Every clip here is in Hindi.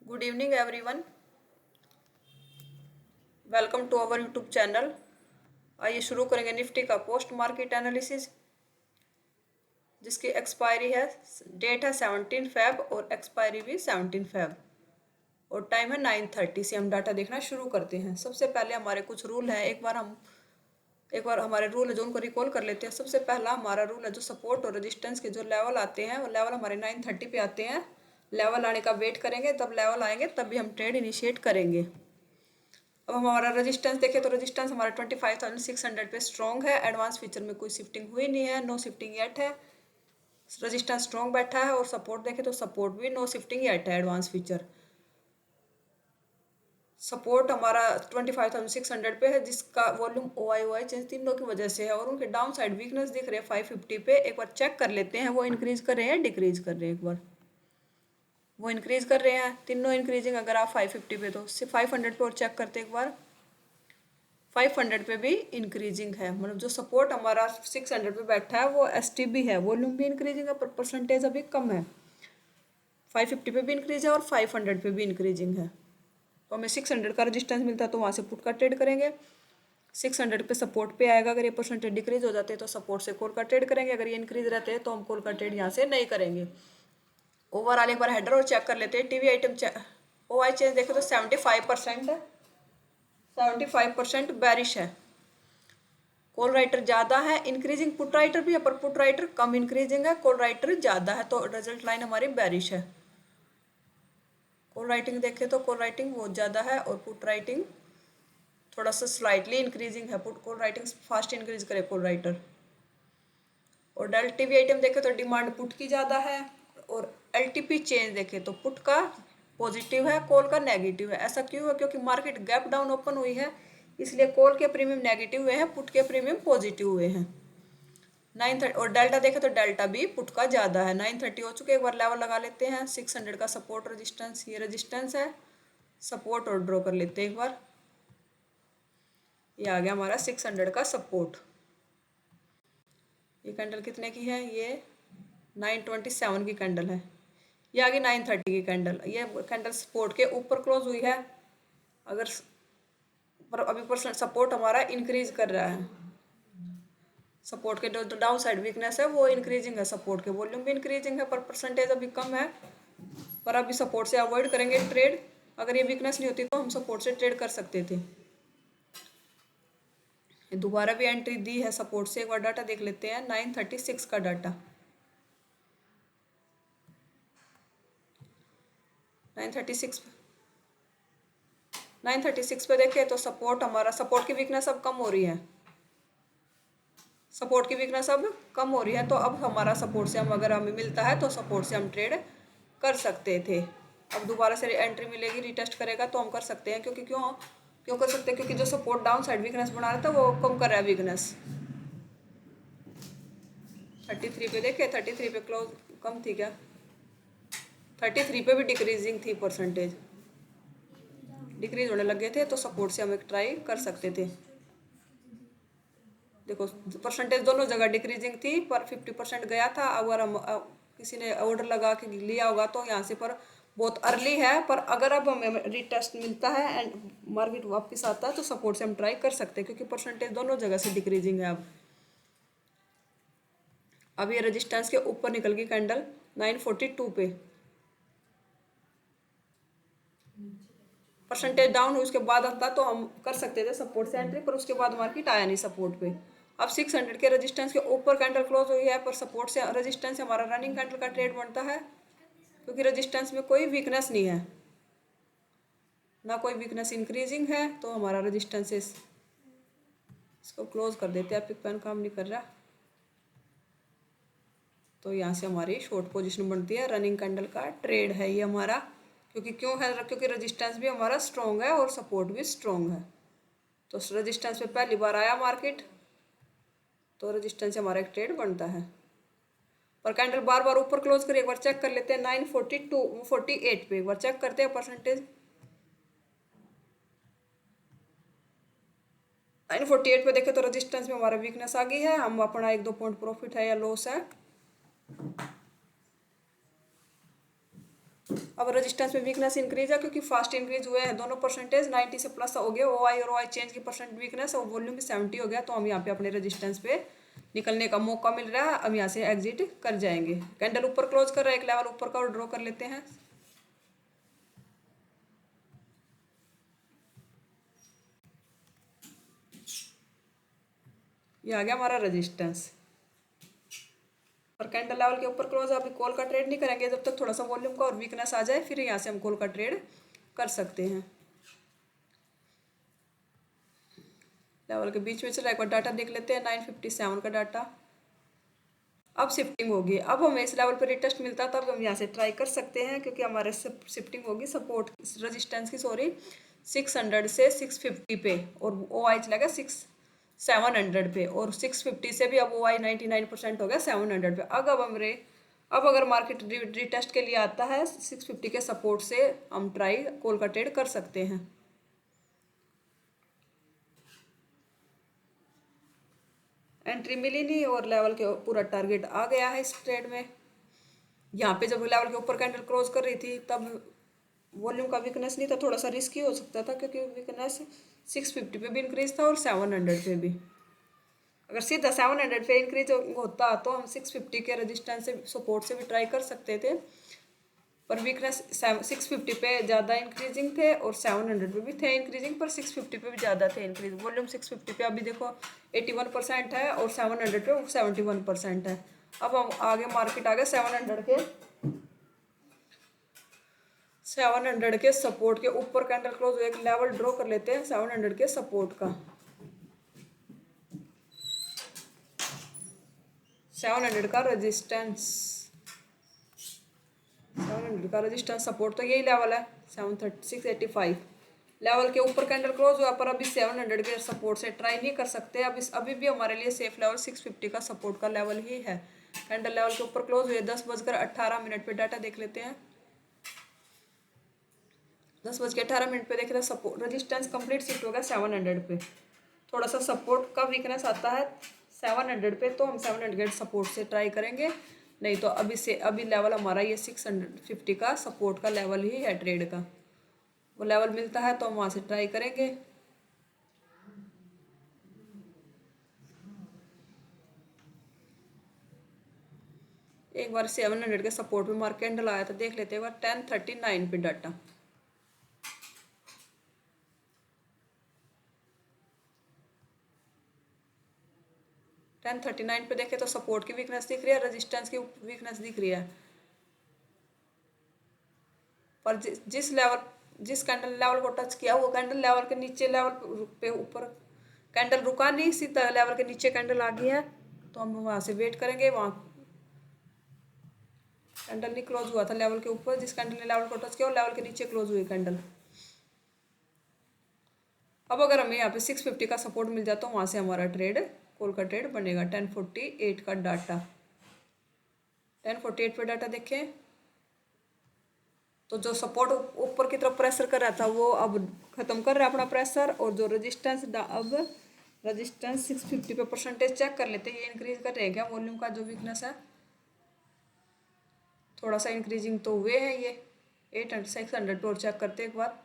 Good evening everyone, welcome to our YouTube channel. आइए शुरू करेंगे निफ्टी का पोस्ट मार्केट एनालिसिस, जिसकी एक्सपायरी है, डेट है 17 फेब और एक्सपायरी भी 17 फेब और टाइम है 9:30 से हम डाटा देखना शुरू करते हैं। सबसे पहले हमारे कुछ रूल हैं, एक बार हमारे रूल है जो उनको रिकॉल कर लेते हैं। सबसे पहला हमारा रूल है, जो सपोर्ट और रेजिस्टेंस के जो लेवल आते हैं वो लेवल हमारे 9:30 पे आते हैं। लेवल आने का वेट करेंगे, तब लेवल आएंगे तब भी हम ट्रेड इनिशिएट करेंगे। अब हमारा रेजिस्टेंस देखें तो रेजिस्टेंस हमारा 25,600 पे स्ट्रॉन्ग है। एडवांस फीचर में कोई शिफ्टिंग हुई नहीं है, नो शिफ्टिंग येट है। रेजिस्टेंस स्ट्रॉन्ग बैठा है। और सपोर्ट देखें तो सपोर्ट भी नो शिफ्टिंग येट है। एडवांस फीचर सपोर्ट हमारा 25,600 पे है, जिसका वॉल्यूम OI चेंज तीनों की वजह से है। और उनके डाउन साइड वीकनेस दिख रहे हैं 550 पे। एक बार चेक कर लेते हैं वो इंक्रीज कर रहे हैं डिक्रीज कर रहे हैं। एक बार वो इंक्रीज कर रहे हैं, तीनों इंक्रीजिंग। अगर आप 550 पे तो सिर्फ 500 पे और चेक करते एक बार 500 पे भी इंक्रीजिंग है। मतलब जो सपोर्ट हमारा 600 पे बैठा है वो STB है, वॉल्यूम भी इंक्रीजिंग है पर परसेंटेज अभी कम है। 550 पे भी इंक्रीज है और 500 पे भी इंक्रीजिंग है। तो हमें 600 का रेजिस्टेंस मिलता है तो वहाँ से पुट का ट्रेड करेंगे। 600 पे सपोर्ट पे आएगा। अगर ये परसेंटेज डिक्रीज हो जाते हैं तो सपोर्ट से कॉल का ट्रेड करेंगे। अगर ये इंक्रीज रहते हैं तो हम कॉल का ट्रेड यहाँ से नहीं करेंगे। ओवरऑल एक बार हेडर और चेक कर लेते हैं। टीवी आइटम OI चेंज देखे तो 75% है, 75% बैरिश है। कॉल राइटर ज़्यादा है, इंक्रीजिंग पुट राइटर भी है पर पुट राइटर कम इंक्रीजिंग है, कॉल राइटर ज़्यादा है। तो रिजल्ट लाइन हमारी बैरिश है। कॉल राइटिंग देखें तो कॉल राइटिंग बहुत ज़्यादा है और पुट राइटिंग थोड़ा सा स्लाइटली इंक्रीजिंग है। Put call writing fast increase करे कॉल राइटर। और डेल टीवी आइटम देखें तो डिमांड पुट की ज़्यादा है। और LTP चेंज देखें तो पुट का पॉजिटिव है, कॉल का नेगेटिव है। ऐसा क्यों है? क्योंकि मार्केट गैप डाउन ओपन हुई है, इसलिए कॉल के प्रीमियम नेगेटिव हुए हैं, पुट के प्रीमियम पॉजिटिव हुए हैं। 930 और डेल्टा देखें तो डेल्टा भी पुट का ज़्यादा है। 930 हो चुके। एक बार लेवल लगा लेते हैं 600 का सपोर्ट रेजिस्टेंस। ये रेजिस्टेंस है, सपोर्ट और ड्रॉ कर लेते हैं एक बार। ये आ गया हमारा 600 का सपोर्ट। ये कैंडल कितने की है? ये 927 की कैंडल है। ये आ गई 930 की कैंडल। ये कैंडल सपोर्ट के ऊपर क्लोज हुई है। अगर पर अभी परसेंट सपोर्ट हमारा इंक्रीज कर रहा है। सपोर्ट के जो डाउन साइड वीकनेस है वो इंक्रीजिंग है। सपोर्ट के वॉल्यूम भी इंक्रीजिंग है पर परसेंटेज अभी कम है। पर अभी सपोर्ट से अवॉइड करेंगे ट्रेड। अगर ये वीकनेस नहीं होती तो हम सपोर्ट से ट्रेड कर सकते थे। दोबारा भी एंट्री दी है सपोर्ट से। एक बार डाटा देख लेते हैं 936 का डाटा। 936 936 पे देखें तो सपोर्ट हमारा, सपोर्ट की वीकनेस अब कम हो रही है। सपोर्ट की वीकनेस अब कम हो रही है तो अब हमारा सपोर्ट से हम, अगर हमें मिलता है तो सपोर्ट से हम ट्रेड कर सकते थे। अब दोबारा से एंट्री मिलेगी, रिटेस्ट करेगा तो हम कर सकते हैं। क्योंकि क्यों क्यों कर सकते हैं? क्योंकि जो सपोर्ट डाउन साइड वीकनेस बना रहा था वो कम कर रहा है वीकनेस। 33 पे देखे, 33 पे क्लोज कम थी क्या? 33 पे भी डिक्रीजिंग थी, परसेंटेज डिक्रीज होने लगे थे तो सपोर्ट से हम एक ट्राई कर सकते थे। देखो परसेंटेज दोनों जगह डिक्रीजिंग थी पर 50% गया था। अगर हम किसी ने ऑर्डर लगा के लिया होगा तो यहाँ से पर बहुत अर्ली है। पर अगर अब हमें रिटेस्ट मिलता है एंड मार्केट वापस आता है तो सपोर्ट से हम ट्राई कर सकते हैं, क्योंकि परसेंटेज दोनों जगह से डिक्रीजिंग है। अब ये रेजिस्टेंस के ऊपर निकल गई कैंडल 942 पे। परसेंटेज डाउन हुई उसके बाद आता तो हम कर सकते थे सपोर्ट से एंट्री, पर उसके बाद मार्केट आया नहीं सपोर्ट पे। अब 600 के रेजिस्टेंस के ऊपर कैंडल क्लोज हुई है पर सपोर्ट से रेजिस्टेंस से हमारा रनिंग कैंडल का ट्रेड बनता है, क्योंकि रेजिस्टेंस में कोई वीकनेस नहीं है, ना कोई वीकनेस इंक्रीजिंग है। तो हमारा रेजिस्टेंस इसको क्लोज कर देते हैं। पिक पेन काम नहीं कर रहा तो यहाँ से हमारी शॉर्ट पोजीशन बनती है। रनिंग कैंडल का ट्रेड है ये हमारा। क्योंकि क्यों है? क्योंकि रेजिस्टेंस भी हमारा स्ट्रॉन्ग है और सपोर्ट भी स्ट्रॉन्ग है। तो रेजिस्टेंस पे पहली बार आया मार्केट तो रेजिस्टेंस से हमारा एक ट्रेड बनता है। पर कैंडल बार बार ऊपर क्लोज करिए। एक बार चेक कर लेते हैं 948 पे। एक बार चेक करते हैं परसेंटेज। 948 पे देखें तो रेजिस्टेंस में हमारा वीकनेस आ गई है। हम अपना 1-2 पॉइंट प्रॉफिट है या लॉस है अब रेजिस्टेंस में वीकनेस इंक्रीज है क्योंकि फास्ट इंक्रीज हुए हैं दोनों परसेंटेज, 90 से प्लस हो गया ओ आई और ओ आई चेंज की परसेंट वीकनेस, और वॉल्यूम भी 70 हो गया। तो हम यहाँ पे अपने रेजिस्टेंस पे निकलने का मौका मिल रहा है। अब यहाँ से एग्जिट कर जाएंगे। कैंडल ऊपर क्लोज कर रहा है, एक लेवल ऊपर का और ड्रॉ कर लेते हैं। ये आ गया हमारा रेजिस्टेंस और कैंडल लेवल के ऊपर क्लोज। अभी कॉल का ट्रेड नहीं करेंगे जब तक थोड़ा सा वॉल्यूम का और वीकनेस आ जाए, फिर यहाँ से हम कॉल का ट्रेड कर सकते हैं। लेवल के बीच में चल रहा है, एक बार डाटा देख लेते हैं। 957 का डाटा। अब शिफ्टिंग होगी। अब हमें इस लेवल पर रिटेस्ट मिलता है तब हम यहाँ से ट्राई कर सकते हैं, क्योंकि हमारे शिफ्टिंग होगी सपोर्ट रेजिस्टेंस की, सॉरी 600 से 650 पे, और ओ आई चला गया 700 पे, और 650 से भी अब ओ आई 99% हो गया 700 पे। अब अगर मार्केट रिटेस्ट के लिए आता है 650 के सपोर्ट से, हम ट्राई कॉल का ट्रेड कर सकते हैं। एंट्री मिली नहीं और लेवल के पूरा टारगेट आ गया है इस ट्रेड में। यहाँ पे जब लेवल के ऊपर कैंडल क्रॉस कर रही थी तब वॉल्यूम का वीकनेस नहीं था, थोड़ा सा रिस्की हो सकता था, क्योंकि वीकनेस 650 पे भी इंक्रीज था और 700 पे भी। अगर सीधा 700 पे इंक्रीज होता तो हम 650 के रेजिस्टेंस से सपोर्ट से भी ट्राई कर सकते थे, पर वीकनेस 650 पे ज़्यादा इंक्रीजिंग थे और 700 पे भी थे इंक्रीजिंग, पर 650 पे भी ज़्यादा थे इंक्रीज। वॉल्यूम 650 पे अभी देखो 81% है और 700 पे 71% है। अब हम आगे मार्केट आ गए 700 के सपोर्ट के ऊपर कैंडल क्लोज, एक लेवल ड्रॉ कर लेते हैं 700 के सपोर्ट का। 700 का रेजिस्टेंस, 700 का रेजिस्टेंस सपोर्ट तो यही लेवल है 685 लेवल के ऊपर कैंडल क्लोज हुआ, पर अभी 700 के सपोर्ट से ट्राई नहीं कर सकते। अभी भी हमारे लिए सेफ लेवल 650 का सपोर्ट का लेवल ही है। कैंडल लेवल के ऊपर क्लोज हुए 10:18 पे डाटा देख लेते हैं। 10:18 पे देखे तो सपोर्ट रेजिस्टेंस कंप्लीट शिफ्ट होगा 700 पे। थोड़ा सा सपोर्ट का वीकनेस आता है 700 पे, तो हम 700 सपोर्ट से ट्राई करेंगे। नहीं तो अभी लेवल हमारा ये 650 का सपोर्ट का लेवल ही है ट्रेड का। वो लेवल मिलता है तो हम वहाँ से ट्राई करेंगे। एक बार 700 के सपोर्ट पे मार्क कैंडल आया था, देख लेते हैं एक बार 1039 पे डाटा। टेन 39 पे देखे तो सपोर्ट की वीकनेस दिख रही है, रेजिस्टेंस की वीकनेस दिख रही है, पर जिस कैंडल लेवल को टच किया वो कैंडल लेवल के नीचे लेवल पे ऊपर कैंडल रुका नहीं, सीधा लेवल के नीचे कैंडल आ गई है। तो हम वहाँ से वेट करेंगे। वहाँ कैंडल नहीं क्लोज हुआ था लेवल के ऊपर, जिस कैंडल ने लेवल को टच किया वो लेवल के नीचे क्लोज हुई कैंडल। अब अगर हमें यहाँ पे 650 का सपोर्ट मिल जाए तो वहाँ से हमारा ट्रेड कॉल का ट्रेड बनेगा। 1048 का डाटा, 1048 पे डाटा देखें तो जो सपोर्ट ऊपर की तरफ प्रेशर कर रहा था वो अब खत्म कर रहा है अपना प्रेशर, और जो रेजिस्टेंस अब रेजिस्टेंस 650 पे परसेंटेज चेक कर लेते हैं, ये इंक्रीज कर रहे हैं क्या वॉल्यूम का जो वीकनेस है। थोड़ा सा इंक्रीजिंग तो हुए हैं ये 800 600 पे, और चेक करते हैं एक बार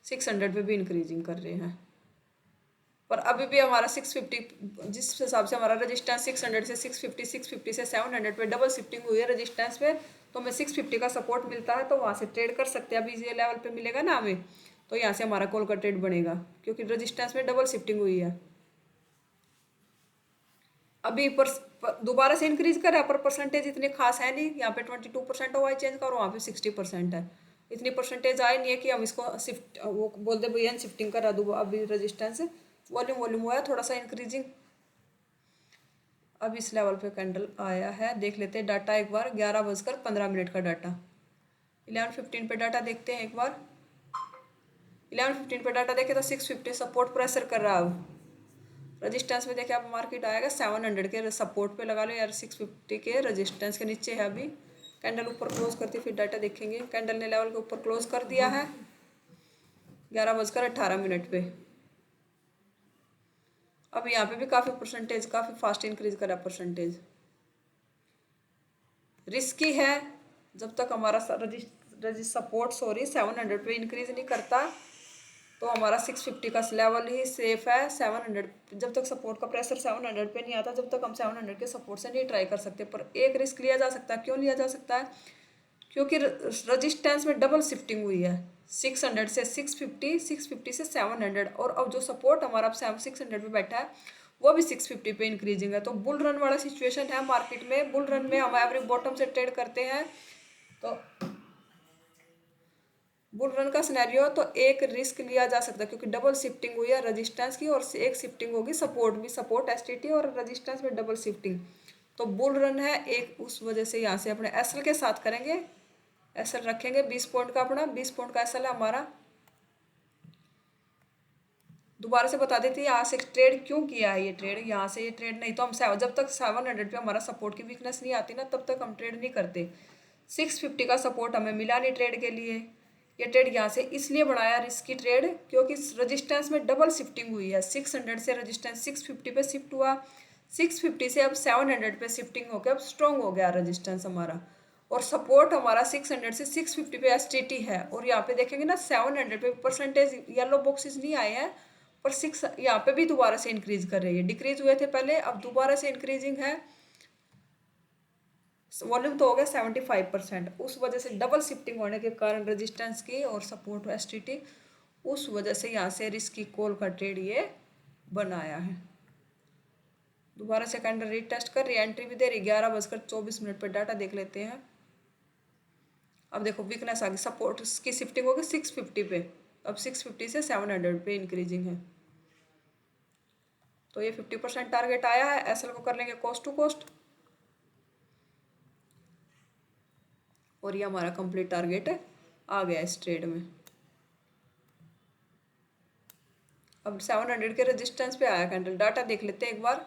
600 पे भी इंक्रीजिंग कर रहे हैं, पर अभी भी हमारा 650 जिस हिसाब से हमारा रेजिस्टेंस 600 से 650 650 से 700 पे डबल शिफ्टिंग हुई है रेजिस्टेंस पे, तो हमें 650 का सपोर्ट मिलता है तो वहाँ से ट्रेड कर सकते हैं। अभी ये लेवल पे मिलेगा ना हमें, तो यहाँ से हमारा कॉल का ट्रेड बनेगा, क्योंकि रेजिस्टेंस में डबल शिफ्टिंग हुई है। अभी पर दोबारा से इंक्रीज कर रहा है, पर परसेंटेज इतने खास है नहीं। यहाँ पे 22% हुआ है चेंज का और वहाँ पे 60% है। इतनी परसेंटेज आई नहीं है कि हम इसको शिफ्ट वो बोलते भैया शिफ्टिंग करा दूँ। अभी रेजिस्टेंस वॉल्यूम हुआ है थोड़ा सा इंक्रीजिंग। अब इस लेवल पे कैंडल आया है, देख लेते हैं डाटा एक बार। 11:15 का डाटा। 11:15 पे डाटा देखते हैं एक बार। 11:15 पे डाटा देखे तो 650 सपोर्ट प्रेशर कर रहा है। अब रेजिस्टेंस में देखे, अब मार्केट आएगा 700 के सपोर्ट पे लगा लो यार, 650 के रेजिस्टेंस के नीचे है। अभी कैंडल ऊपर क्लोज करती फिर डाटा देखेंगे। कैंडल ने लेवल के ऊपर क्लोज कर दिया है 11:18 पे। अब यहाँ पे भी काफ़ी परसेंटेज काफ़ी फास्ट इंक्रीज करा परसेंटेज। रिस्की है जब तक हमारा सपोर्ट सॉरी 700 पे इंक्रीज नहीं करता तो हमारा 650 का लेवल ही सेफ है। 700 जब तक सपोर्ट का प्रेशर 700 पे नहीं आता जब तक हम 700 के सपोर्ट से नहीं ट्राई कर सकते। पर एक रिस्क लिया जा सकता है। क्यों लिया जा सकता है? क्योंकि रजिस्टेंस में डबल शिफ्टिंग हुई है, 600 से 650, 650 से 700, और अब जो सपोर्ट हमारा अब 600 पे बैठा है वो भी 650 पे इंक्रीजिंग है। तो बुल रन वाला सिचुएशन है मार्केट में। बुल रन में हम एवरी बॉटम से ट्रेड करते हैं, तो बुल रन का सिनेरियो तो एक रिस्क लिया जा सकता है क्योंकि डबल शिफ्टिंग हुई है रजिस्टेंस की, और एक शिफ्टिंग होगी सपोर्ट भी, सपोर्ट एसटीटी और रजिस्टेंस में डबल शिफ्टिंग। तो बुल रन है एक, उस वजह से यहाँ से अपने एसएल के साथ करेंगे। एसएल रखेंगे 20 पॉइंट का, अपना 20 पॉइंट का एसएल है हमारा। दोबारा से बता देती है यहाँ से ट्रेड क्यों किया है। ये ट्रेड यहाँ से, ये ट्रेड नहीं तो हम जब तक 700 पे हमारा सपोर्ट की वीकनेस नहीं आती ना तब तक हम ट्रेड नहीं करते। 650 का सपोर्ट हमें मिला नहीं ट्रेड के लिए। ये ट्रेड यहाँ से इसलिए बनाया रिस्की ट्रेड क्योंकि रजिस्टेंस में डबल शिफ्टिंग हुई है। 600 से रजिस्टेंस 650 पे शिफ्ट हुआ, 650 से अब 700 पे शिफ्टिंग होकर अब स्ट्रॉन्ग हो गया रजिस्टेंस हमारा, और सपोर्ट हमारा 600 से 650 पे एसटीटी है। और यहाँ पे देखेंगे ना 700 पे परसेंटेज येलो बॉक्सेस नहीं आए हैं, पर 6 यहाँ पे भी दोबारा से इंक्रीज कर रही है। डिक्रीज हुए थे पहले, अब दोबारा से इंक्रीजिंग है। वॉल्यूम तो हो गया 75%। उस वजह से डबल शिफ्टिंग होने के कारण रेजिस्टेंस की और सपोर्ट एसटीटी, उस वजह से यहाँ से रिस्की कॉल का ट्रेड ये बनाया है। दोबारा से कैंडल रीटेस्ट कर रही है, एंट्री भी दे रही। 11:24 पे डाटा देख लेते हैं। अब देखो वीकनेस आ गई, सपोर्ट की शिफ्टिंग होगी 650 पे, अब 650 से 700 पे इंक्रीजिंग है। तो ये 50% टारगेट आया है। एसएल को कर लेंगे कॉस्ट टू कॉस्ट, और ये हमारा कंप्लीट टारगेट आ गया इस ट्रेड में। अब 700 के रेजिस्टेंस पे आया कैंडल। डाटा देख लेते हैं एक बार।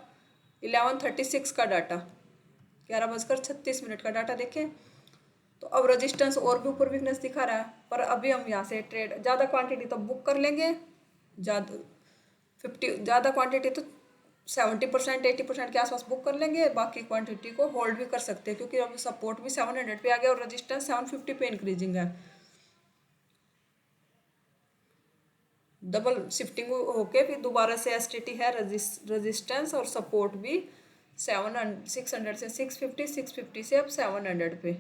11:36 का डाटा, 11:36 का डाटा देखें तो अब रेजिस्टेंस और भी ऊपर वीकनेस दिखा रहा है। पर अभी हम यहाँ से ट्रेड ज़्यादा क्वांटिटी तो बुक कर लेंगे, ज़्यादा 50 ज़्यादा क्वांटिटी तो 70% 80% के आसपास बुक कर लेंगे। बाकी क्वांटिटी को होल्ड भी कर सकते हैं क्योंकि अब सपोर्ट भी 700 पे आ गया और रेजिस्टेंस 750 पे इंक्रीजिंग है। डबल शिफ्टिंग होके फिर दोबारा से एसटीटी है, रेजिस्टेंस और सपोर्ट भी 600 से 650, 650 से अब 700 पे।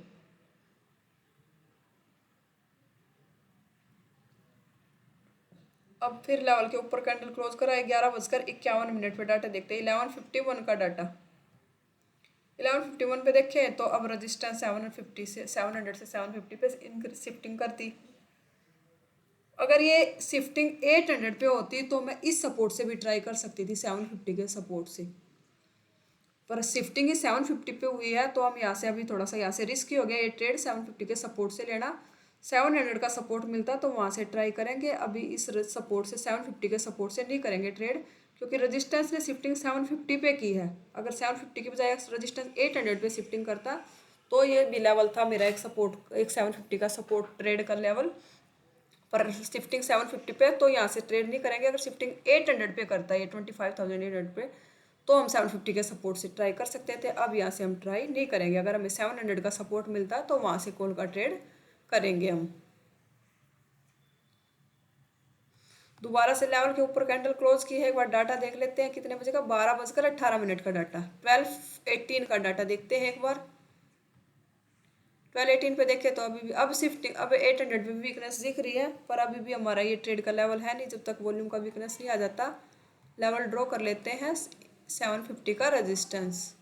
अब फिर लेवल के ऊपर कैंडल क्लोज करा है। 11:51 पे डाटा देखते हैं। 11:51 का डाटा, 11:51 पे देखें तो अब रेजिस्टेंस 750 से 700 से 750 पे शिफ्टिंग करती। अगर ये शिफ्टिंग 800 पे होती तो मैं इस सपोर्ट से भी ट्राई कर सकती थी, 750 के सपोर्ट से। पर शिफ्टिंग ही 750 पे हुई है तो हम यहाँ से अभी थोड़ा सा यहाँ से रिस्की हो गया ये ट्रेड 750 के सपोर्ट से लेना। 700 का सपोर्ट मिलता तो वहाँ से ट्राई करेंगे। अभी इस सपोर्ट से 750 के सपोर्ट से नहीं करेंगे ट्रेड क्योंकि रेजिस्टेंस ने शिफ्टिंग 750 पे की है। अगर 750 की बजाय रेजिस्टेंस 800 पे शिफ्टिंग करता तो ये भी लेवल था मेरा एक सपोर्ट, एक 750 का सपोर्ट ट्रेड का लेवल। पर शिफ्टिंग 750 पे तो यहाँ से ट्रेड नहीं करेंगे। अगर शिफ्टिंग 800 पे करता है ये 25,800 पे तो हम 750 के सपोर्ट से ट्राई कर सकते थे। अब यहाँ से हम ट्राई नहीं करेंगे। अगर हमें 700 का सपोर्ट मिलता तो वहाँ से कॉल का ट्रेड करेंगे हम। दोबारा से लेवल के ऊपर कैंडल क्लोज की है। एक बार डाटा देख लेते हैं कितने बजे का, 12:18 का डाटा। 12:18 का डाटा देखते हैं एक बार। 12:18 पे देखे तो अभी भी अब शिफ्टिंग, अब 800 पे वीकनेस दिख रही है पर अभी भी हमारा ये ट्रेड का लेवल है नहीं जब तक वॉल्यूम का वीकनेस नहीं आ जाता। लेवल ड्रॉ कर लेते हैं 750 का रेजिस्टेंस,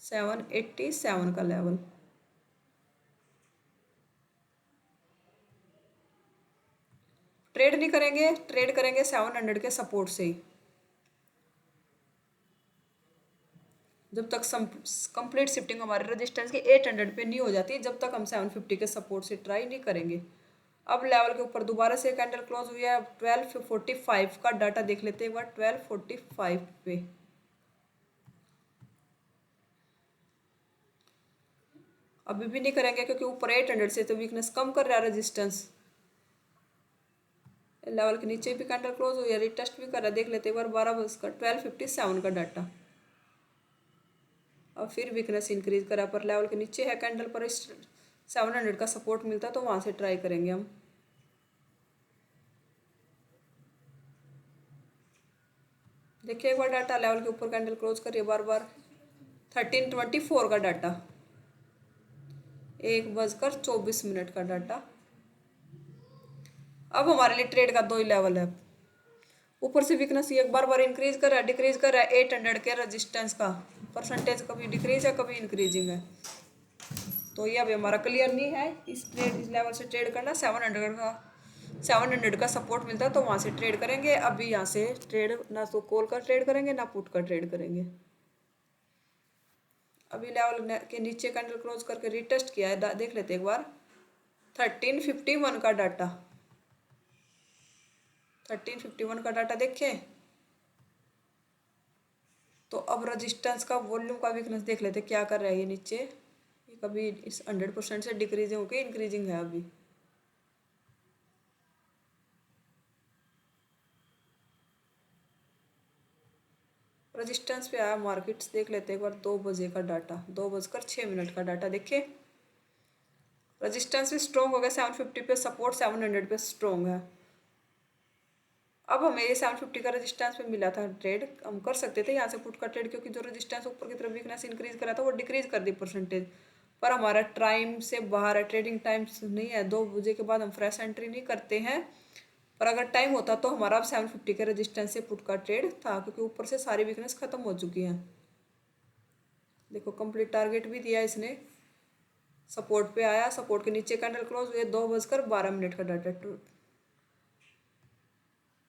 787 का लेवल। ट्रेड नहीं करेंगे, ट्रेड करेंगे 700 के सपोर्ट से ही। जब तक कंप्लीट शिफ्टिंग हमारे रेजिस्टेंस के 800 पे नहीं हो जाती जब तक हम 750 के सपोर्ट से ट्राई नहीं करेंगे। अब लेवल के ऊपर दोबारा से कैंडल क्लोज हुई है। 12:45 का डाटा देख लेते हैं एक बार। 12:45 पे अभी भी नहीं करेंगे क्योंकि ऊपर 800 से तो वीकनेस कम कर रहा है रेजिस्टेंस। लेवल के नीचे भी कैंडल क्लोज हुई है, रिटेस्ट भी कर रहा है। देख लेते हैं एक बार 12:57 का डाटा। अब फिर वीकनेस इंक्रीज करा पर लेवल के नीचे है कैंडल पर 700 का सपोर्ट मिलता तो वहाँ से ट्राई करेंगे हम। देखिए एक बार डाटा लेवल के ऊपर कैंडल क्लोज करिए बार बार। 1324 का डाटा, 1:24 का डाटा। अब हमारे लिए ट्रेड का दो ही लेवल है। ऊपर से वीकनेस ये बार बार इंक्रीज कर रहा है, डिक्रीज कर रहा है। 800 के रेजिस्टेंस का परसेंटेज कभी डिक्रीज है कभी इंक्रीजिंग है, तो ये अभी हमारा क्लियर नहीं है। इस लेवल से ट्रेड करना। 700 का सपोर्ट मिलता है तो वहाँ से ट्रेड करेंगे। अभी यहाँ से ट्रेड ना तो कॉल का ट्रेड करेंगे ना पुट का ट्रेड करेंगे। अभी लेवल के नीचे कैंडल क्लोज करके रिटेस्ट किया है, देख लेते एक बार। 1351 का डाटा, 1351 का डाटा देखें तो अब रजिस्टेंस का वॉल्यूम का वीकनेस देख लेते क्या कर रहा है ये नीचे। ये कभी इस 100% से डिक्रीजिंग होकर इंक्रीजिंग है। अभी रजिस्टेंस पे आया मार्केट्स, देख लेते एक बार 2 बजे का डाटा, 2:06 का डाटा देखे। रजिस्टेंस भी स्ट्रॉन्ग हो गया 750 पे, सपोर्ट 700 पे स्ट्रॉन्ग है। अब हमें ये 750 का रजिस्टेंस पे मिला था ट्रेड, हम कर सकते थे यहाँ से पुट का ट्रेड, क्योंकि जो रजिस्टेंस ऊपर की तरफ वीकनेस इंक्रीज करा था वो डिक्रीज कर दी परसेंटेज। पर हमारा टाइम से बाहर है, ट्रेडिंग टाइम नहीं है। 2 बजे के बाद हम फ्रेश एंट्री नहीं करते हैं। पर अगर टाइम होता तो हमारा अब 750 के रजिस्टेंस से पुट का ट्रेड था, क्योंकि ऊपर से सारी वीकनेस खत्म हो चुकी है। देखो कंप्लीट टारगेट भी दिया इसने, सपोर्ट पे आया, सपोर्ट के नीचे कैंडल क्लोज हुए। 2:12 का डाटा।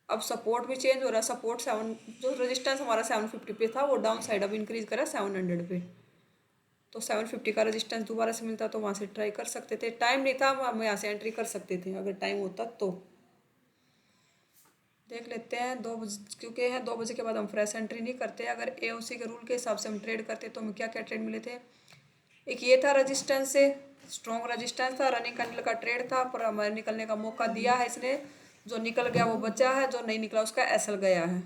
अब सपोर्ट भी चेंज हो रहा है। सपोर्ट 7, जो रेजिस्टेंस हमारा 750 पे था वो डाउन साइड अब इंक्रीज करा 700 पे। तो 750 का रेजिस्टेंस दोबारा से मिलता तो वहाँ से ट्राई कर सकते थे। टाइम नहीं था, हम यहाँ से एंट्री कर सकते थे अगर टाइम होता तो। देख लेते हैं 2 बजे, क्योंकि है 2 बजे के बाद हम फ्रेश एंट्री नहीं करते। अगर एओसी के रूल के हिसाब से हम ट्रेड करते तो हमें क्या क्या ट्रेड मिले थे। एक ये था रजिस्टेंस से, स्ट्रॉन्ग रजिस्टेंस था, रनिंग कैंडल का ट्रेड था, पर हमारे निकलने का मौका दिया है इसने। जो निकल गया वो बचा है, जो नहीं निकला उसका एसएल गया है।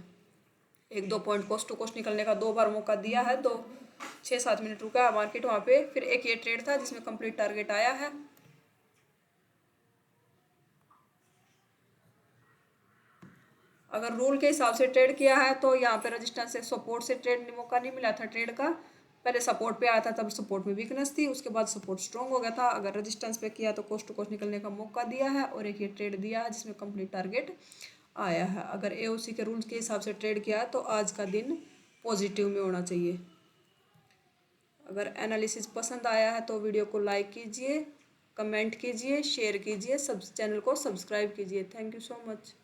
1-2 पॉइंट कोस्ट टू कोस्ट निकलने का 2 बार मौका दिया है। 6-7 मिनट रुका है मार्केट वहाँ पे। फिर एक ये ट्रेड था जिसमें कंप्लीट टारगेट आया है। अगर रूल के हिसाब से ट्रेड किया है तो यहाँ पे रजिस्टेंस से सपोर्ट से ट्रेड मौका नहीं मिला था ट्रेड का। पहले सपोर्ट पे आया था तब सपोर्ट में वीकनेस थी, उसके बाद सपोर्ट स्ट्रॉन्ग हो गया था। अगर रजिस्टेंस पे किया तो कोस्ट टू कोस्ट निकलने का मौका दिया है, और एक ये ट्रेड दिया है जिसमें कंप्लीट टारगेट आया है। अगर एओसी के रूल्स के हिसाब से ट्रेड किया है तो आज का दिन पॉजिटिव में होना चाहिए। अगर एनालिसिस पसंद आया है तो वीडियो को लाइक कीजिए, कमेंट कीजिए, शेयर कीजिए, चैनल को सब्सक्राइब कीजिए। Thank you so much.